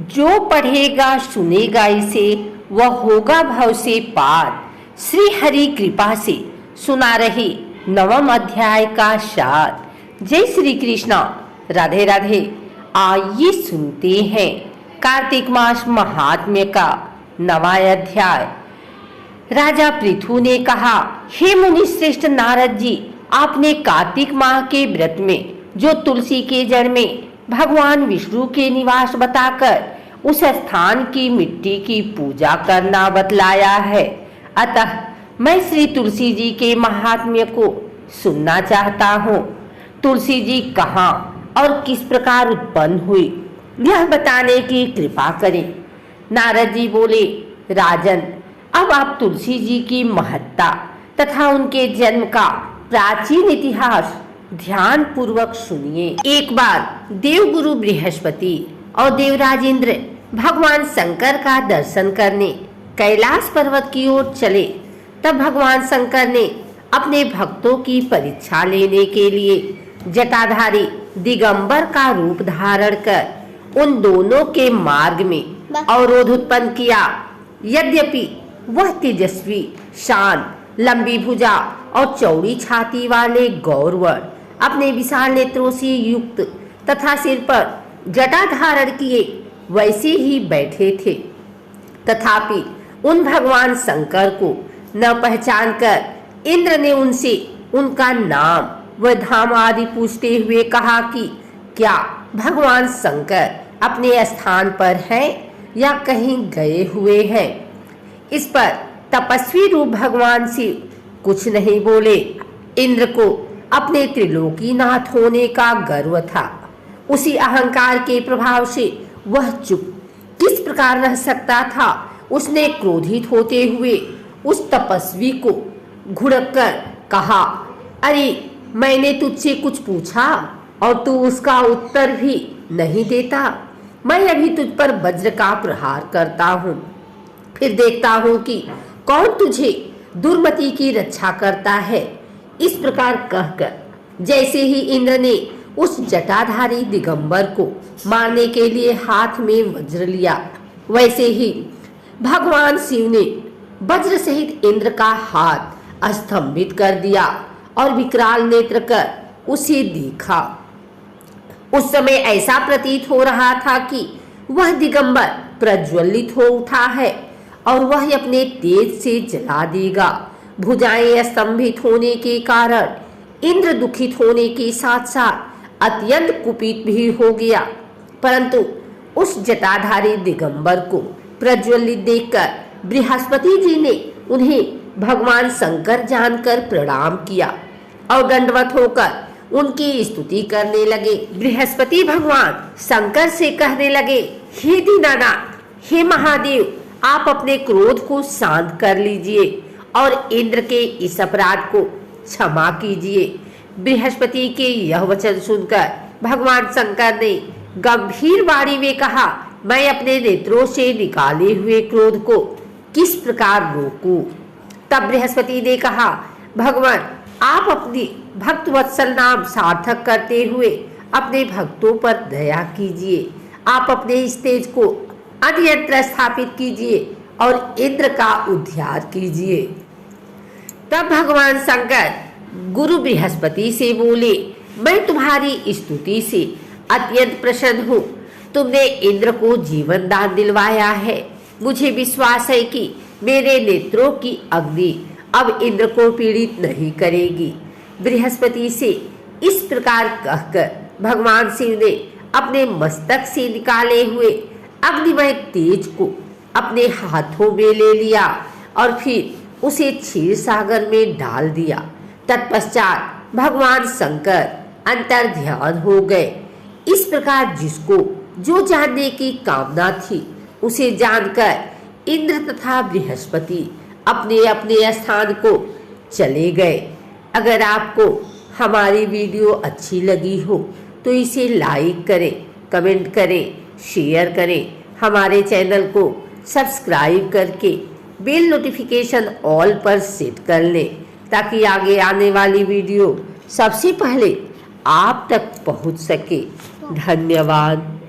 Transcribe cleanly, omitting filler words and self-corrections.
जो पढ़ेगा सुनेगा इसे वह होगा भव से पार। श्री हरि कृपा से सुना रही 9वां अध्याय का सार। जय श्री कृष्णा, राधे राधे। आइए सुनते हैं कार्तिक मास महात्म्य का 9वां अध्याय। राजा पृथु ने कहा, हे मुनि श्रेष्ठ नारद जी, आपने कार्तिक माह के व्रत में जो तुलसी के जड़ में भगवान विष्णु के निवास बताकर उस स्थान की मिट्टी की पूजा करना बतलाया है। अतः मैं श्री तुलसी जी के महात्म्य को सुनना चाहता हूँ। तुलसी जी कहाँ और किस प्रकार उत्पन्न हुई, यह बताने की कृपा करें। नारद जी बोले, राजन, अब आप तुलसी जी की महत्ता तथा उनके जन्म का प्राचीन इतिहास ध्यान पूर्वक सुनिए। एक बार देवगुरु बृहस्पति और देवराज इंद्र भगवान शंकर का दर्शन करने कैलाश पर्वत की ओर चले। तब भगवान शंकर ने अपने भक्तों की परीक्षा लेने के लिए जटाधारी दिगंबर का रूप धारण कर उन दोनों के मार्ग में अवरोध उत्पन्न किया। यद्यपि वह तेजस्वी, शांत, लंबी भुजा और चौड़ी छाती वाले गौरवर अपने विशाल नेत्रों से युक्त तथा सिर पर जटा धारण किए वैसे ही बैठे थे, तथापि उन भगवान शंकर को न पहचान कर इंद्र ने उनसे उनका नाम व धाम आदि पूछते हुए कहा कि क्या भगवान शंकर अपने स्थान पर हैं या कहीं गए हुए हैं। इस पर तपस्वी रूप भगवान शिव कुछ नहीं बोले। इंद्र को अपने त्रिलोकीनाथ होने का गर्व था। उसी अहंकार के प्रभाव से वह चुप किस प्रकार रह सकता था। उसने क्रोधित होते हुए उस तपस्वी को घुड़क कर कहा, अरे मैंने तुझसे कुछ पूछा और तू उसका उत्तर भी नहीं देता। मैं अभी तुझ पर वज्र का प्रहार करता हूँ, फिर देखता हूँ कि कौन तुझे दुर्मति की रक्षा करता है। इस प्रकार कहकर जैसे ही इंद्र ने उस जटाधारी दिगंबर को मारने के लिए हाथ में वज्र लिया, वैसे ही भगवान शिव ने वज्र सहित इंद्र का हाथ स्तंभित कर दिया और विकराल नेत्र कर उसे देखा। उस समय ऐसा प्रतीत हो रहा था कि वह दिगंबर प्रज्वलित हो उठा है और वह अपने तेज से जला देगा। भुजाएं स्तंभित होने के कारण इंद्र दुखित होने के साथ साथ अत्यंत कुपित भी हो गया, परंतु उस जटाधारी दिगंबर को प्रज्वलित देखकर बृहस्पति जी ने उन्हें भगवान शंकर जानकर प्रणाम किया और दंडवत होकर उनकी स्तुति करने लगे। बृहस्पति भगवान शंकर से कहने लगे, हे दीनानाथ, हे महादेव, आप अपने क्रोध को शांत कर लीजिए और इंद्र के इस अपराध को क्षमा कीजिए। बृहस्पति के यह वचन सुनकर भगवान शंकर ने गंभीर वाणी में कहा, मैं अपने नेत्रों से निकाले हुए क्रोध को किस प्रकार रोकूं। तब बृहस्पति ने कहा, भगवान, आप अपनी भक्त वत्सल नाम सार्थक करते हुए अपने भक्तों पर दया कीजिए। आप अपने इस तेज को अन्यत्र स्थापित कीजिए और इंद्र का उद्धार कीजिए। तब भगवान शंकर गुरु बृहस्पति से बोले, मैं तुम्हारी स्तुति से अत्यंत प्रसन्न हूँ। तुमने इंद्र को जीवन दान दिलवाया है। मुझे विश्वास है कि मेरे नेत्रों की अग्नि अब इंद्र को पीड़ित नहीं करेगी। बृहस्पति से इस प्रकार कहकर भगवान शिव ने अपने मस्तक से निकाले हुए अग्निमय तेज को अपने हाथों में ले लिया और फिर उसे क्षीर सागर में डाल दिया। तत्पश्चात भगवान शंकर अंतर ध्यान हो गए। इस प्रकार जिसको जो जानने की कामना थी उसे जानकर इंद्र तथा बृहस्पति अपने अपने स्थान को चले गए। अगर आपको हमारी वीडियो अच्छी लगी हो तो इसे लाइक करें, कमेंट करें, शेयर करें। हमारे चैनल को सब्सक्राइब करके बेल नोटिफिकेशन ऑल पर सेट कर लें ताकि आगे आने वाली वीडियो सबसे पहले आप तक पहुंच सके। धन्यवाद।